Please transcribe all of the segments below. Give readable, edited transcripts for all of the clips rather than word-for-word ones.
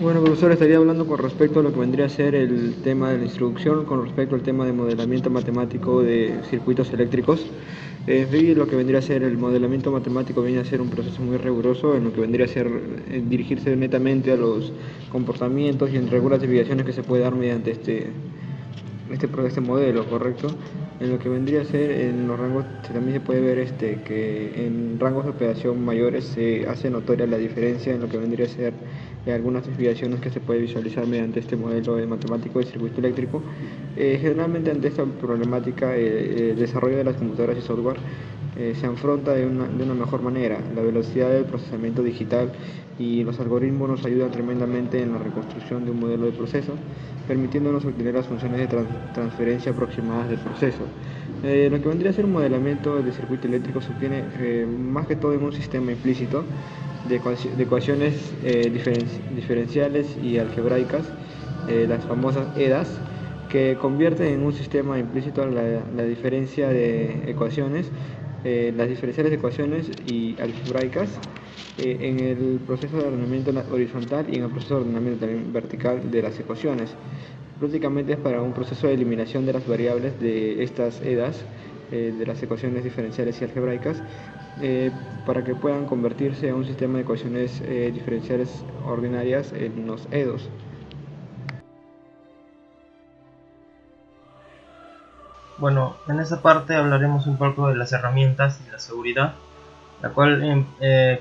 Bueno, profesor, estaría hablando con respecto a lo que vendría a ser el tema de la instrucción, con respecto al tema de modelamiento matemático de circuitos eléctricos. En fin, lo que vendría a ser el modelamiento matemático viene a ser un proceso muy riguroso en lo que vendría a ser dirigirse netamente a los comportamientos y en algunas desviaciones que se puede dar mediante este modelo, ¿correcto? En lo que vendría a ser en los rangos, también se puede ver que en rangos de operación mayores se hace notoria la diferencia en lo que vendría a ser algunas desviaciones que se puede visualizar mediante este modelo de matemático de circuito eléctrico. Generalmente ante esta problemática el desarrollo de las computadoras y software se afronta de una mejor manera. La velocidad del procesamiento digital y los algoritmos nos ayudan tremendamente en la reconstrucción de un modelo de proceso, permitiéndonos obtener las funciones de transferencia aproximadas del proceso. Lo que vendría a ser un modelamiento de circuito eléctrico se obtiene más que todo en un sistema implícito de ecuaciones diferenciales y algebraicas, las famosas EDAS, que convierten en un sistema implícito la diferencia de ecuaciones, las diferenciales de ecuaciones y algebraicas en el proceso de ordenamiento horizontal y en el proceso de ordenamiento también vertical de las ecuaciones. Prácticamente es para un proceso de eliminación de las variables de estas EDAs, de las ecuaciones diferenciales y algebraicas, para que puedan convertirse a un sistema de ecuaciones diferenciales ordinarias en los EDOs. Bueno, en esta parte hablaremos un poco de las herramientas y la seguridad, la cual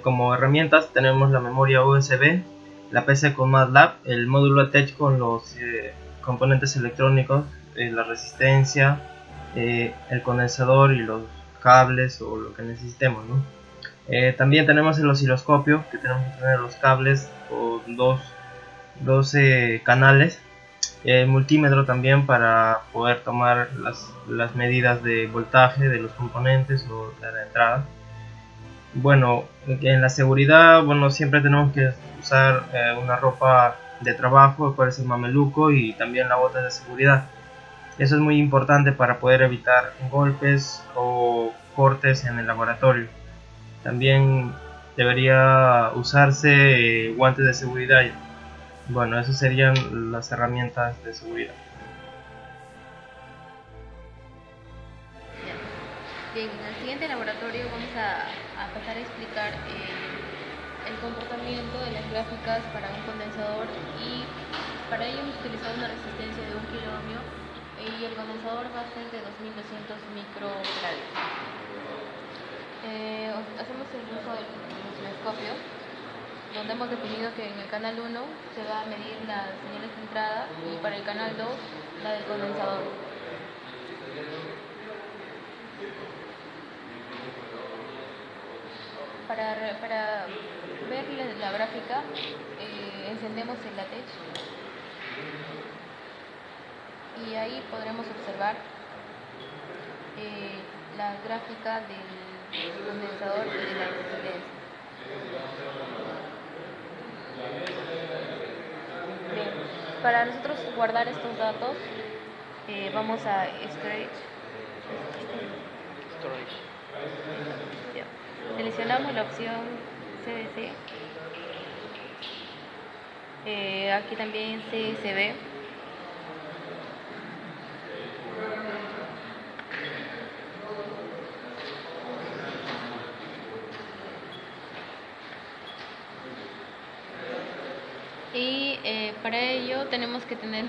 como herramientas tenemos la memoria USB, la PC con MATLAB, el módulo ATECH con los componentes electrónicos, la resistencia, el condensador y los cables o lo que necesitemos, ¿no? También tenemos el osciloscopio, que tenemos que tener los cables o dos canales, el multímetro también para poder tomar las medidas de voltaje de los componentes o de la entrada. Bueno, en la seguridad, bueno, siempre tenemos que usar una ropa de trabajo, cual es el mameluco, y también la bota de seguridad. Eso es muy importante para poder evitar golpes o cortes en el laboratorio. También debería usarse guantes de seguridad. Bueno, esas serían las herramientas de seguridad. Bien, en el siguiente laboratorio vamos a pasar a explicar el comportamiento de las gráficas para un condensador, y para ello hemos utilizado una resistencia de 1 kilo ohmio y el condensador va a ser de 2200 microfarads. Hacemos el uso del osciloscopio, donde hemos definido que en el canal 1 se va a medir las señales de entrada y para el canal 2 la del condensador. Para ver la gráfica, encendemos el LaTeX y ahí podremos observar la gráfica del condensador y de la resistencia. Bien, para nosotros guardar estos datos, vamos a Storage. Ya. Seleccionamos la opción CDC, aquí también CSV. Y para ello tenemos que tener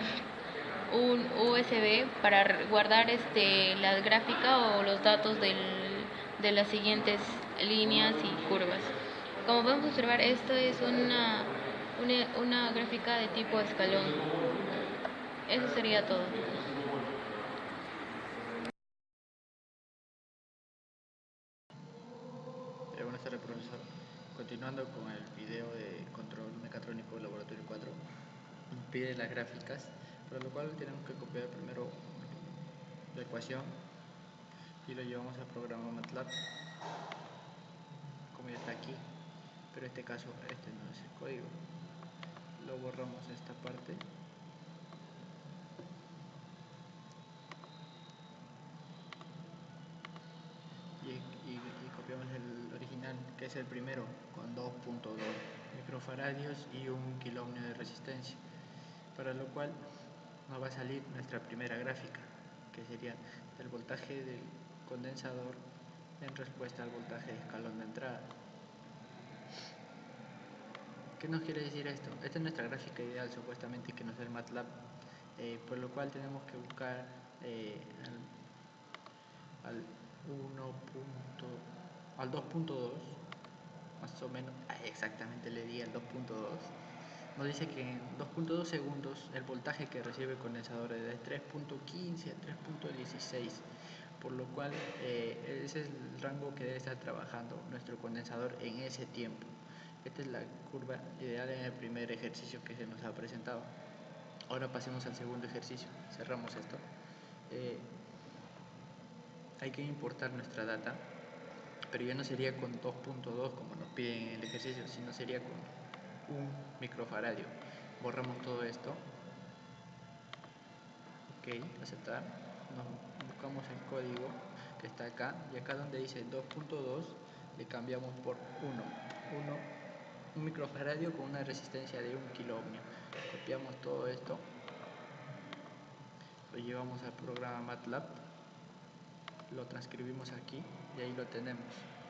un USB para guardar la gráfica o los datos de las siguientes líneas y curvas. Como podemos observar, esto es una gráfica de tipo escalón. Eso sería todo. Buenas tardes, profesor. Continuando con el video de control mecatrónico del laboratorio 4, pide las gráficas, para lo cual tenemos que copiar primero la ecuación y lo llevamos al programa MATLAB, como ya está aquí, pero en este caso este no es el código. Lo borramos esta parte y copiamos el original, que es el primero con 2.2 microfaradios y 1 kiloohmio de resistencia, para lo cual nos va a salir nuestra primera gráfica, que sería el voltaje del condensador en respuesta al voltaje de escalón de entrada. ¿Qué nos quiere decir esto? Esta es nuestra gráfica ideal supuestamente que nos da el MATLAB, por lo cual tenemos que buscar al 2.2, más o menos, exactamente le di al 2.2. Nos dice que en 2.2 segundos el voltaje que recibe el condensador es de 3.15 a 3.16, por lo cual ese es el rango que debe estar trabajando nuestro condensador en ese tiempo. Esta es la curva ideal en el primer ejercicio que se nos ha presentado. Ahora pasemos al segundo ejercicio. Cerramos esto. Hay que importar nuestra data, pero ya no sería con 2.2 como nos piden en el ejercicio, sino sería con 1 microfaradio. Borramos todo esto. Ok, aceptar. Nos buscamos el código que está acá, y acá donde dice 2.2 le cambiamos por 1 microfaradio con una resistencia de 1 kiloohmio. Copiamos todo esto, lo llevamos al programa MATLAB, lo transcribimos aquí y ahí lo tenemos.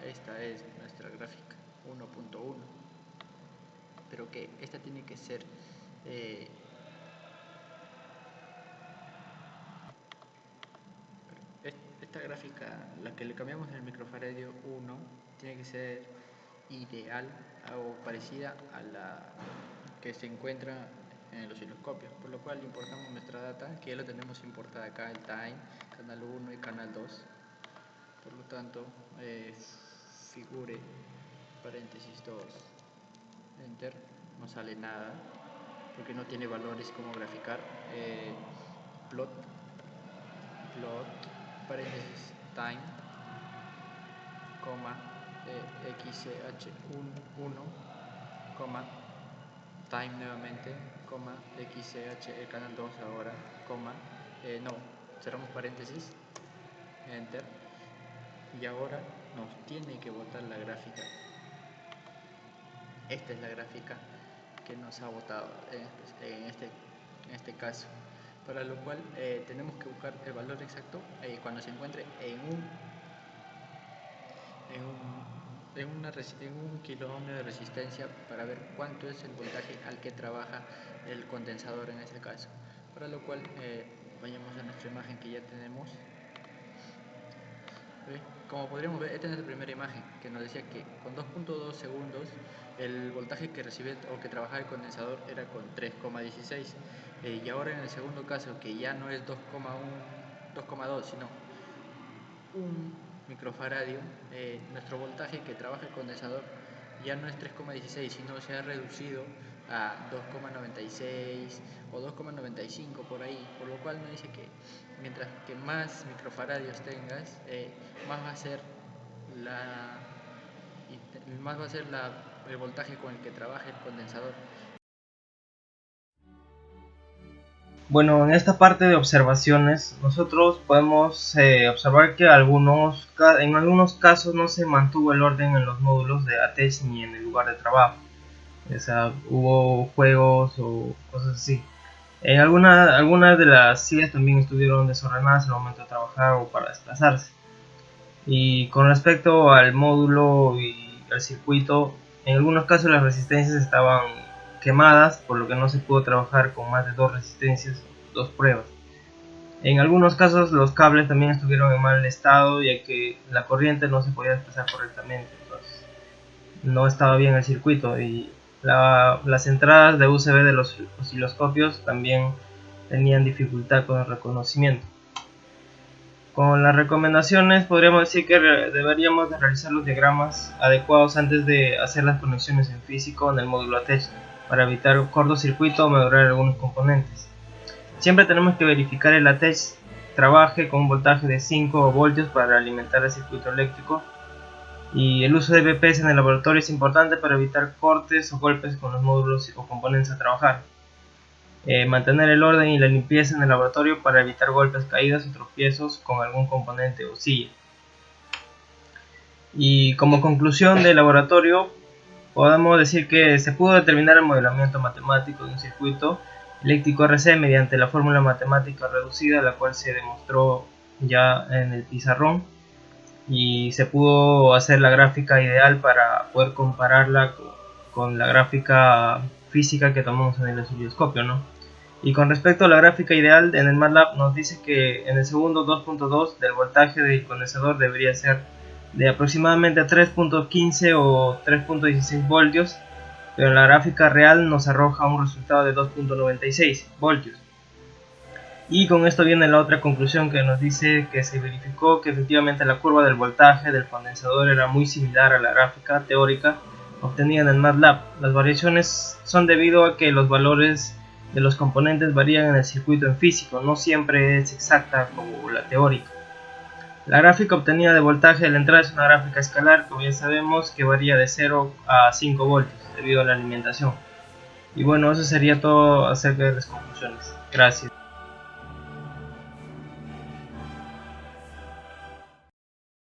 Esta es nuestra gráfica 1.1, pero que esta tiene que ser esta gráfica, la que le cambiamos el microfaradio 1, tiene que ser ideal o parecida a la que se encuentra en el osciloscopio, por lo cual importamos nuestra data, que ya lo tenemos importada acá, el time, canal 1 y canal 2. Por lo tanto, figure paréntesis 2, enter, no sale nada porque no tiene valores como graficar. Plot paréntesis time, coma, xch1, coma, time nuevamente, coma, xch, el canal 2 ahora, coma, cerramos paréntesis, enter, y ahora nos tiene que botar la gráfica. Esta es la gráfica que nos ha botado en este caso, para lo cual tenemos que buscar el valor exacto cuando se encuentre en un kiloohmio de resistencia, para ver cuánto es el voltaje al que trabaja el condensador en este caso, para lo cual vayamos a nuestra imagen que ya tenemos. Como podríamos ver, esta es la primera imagen que nos decía que con 2.2 segundos el voltaje que recibe o que trabaja el condensador era con 3,16, y ahora en el segundo caso, que ya no es 2,2 sino 1 microfaradio, nuestro voltaje que trabaja el condensador ya no es 3,16, sino se ha reducido a 2,96 o 2,95 por ahí, por lo cual nos dice que mientras que más microfaradios tengas, más va a ser el voltaje con el que trabaja el condensador. Bueno, en esta parte de observaciones, nosotros podemos observar que en algunos casos no se mantuvo el orden en los módulos de ATECH ni en el lugar de trabajo. O sea, hubo juegos o cosas así. Algunas de las sillas también estuvieron desordenadas al momento de trabajar o para desplazarse. Y con respecto al módulo y al circuito, en algunos casos las resistencias estaban quemadas, por lo que no se pudo trabajar con más de 2 resistencias, 2 pruebas. En algunos casos los cables también estuvieron en mal estado, ya que la corriente no se podía desplazar correctamente, entonces no estaba bien el circuito, y las entradas de USB de los osciloscopios también tenían dificultad con el reconocimiento. Con las recomendaciones podríamos decir que deberíamos de realizar los diagramas adecuados antes de hacer las conexiones en físico en el módulo ATECH para evitar cortocircuito o mejorar algunos componentes. Siempre tenemos que verificar el ATECH trabaje con un voltaje de 5 voltios para alimentar el circuito eléctrico, y el uso de BPS en el laboratorio es importante para evitar cortes o golpes con los módulos o componentes a trabajar. Mantener el orden y la limpieza en el laboratorio para evitar golpes, caídas o tropiezos con algún componente o silla. Y como conclusión del laboratorio, podemos decir que se pudo determinar el modelamiento matemático de un circuito eléctrico RC mediante la fórmula matemática reducida, la cual se demostró ya en el pizarrón, y se pudo hacer la gráfica ideal para poder compararla con la gráfica física que tomamos en el osciloscopio, ¿no? Y con respecto a la gráfica ideal, en el MATLAB nos dice que en el segundo 2.2 del voltaje del condensador debería ser de aproximadamente 3.15 o 3.16 voltios, pero en la gráfica real nos arroja un resultado de 2.96 voltios. Y con esto viene la otra conclusión, que nos dice que se verificó que efectivamente la curva del voltaje del condensador era muy similar a la gráfica teórica obtenida en el MATLAB. Las variaciones son debido a que los valores de los componentes varían en el circuito en físico, no siempre es exacta como la teórica. La gráfica obtenida de voltaje de la entrada es una gráfica escalar, como ya sabemos, que varía de 0 a 5 voltios debido a la alimentación. Y bueno, eso sería todo acerca de las conclusiones. Gracias.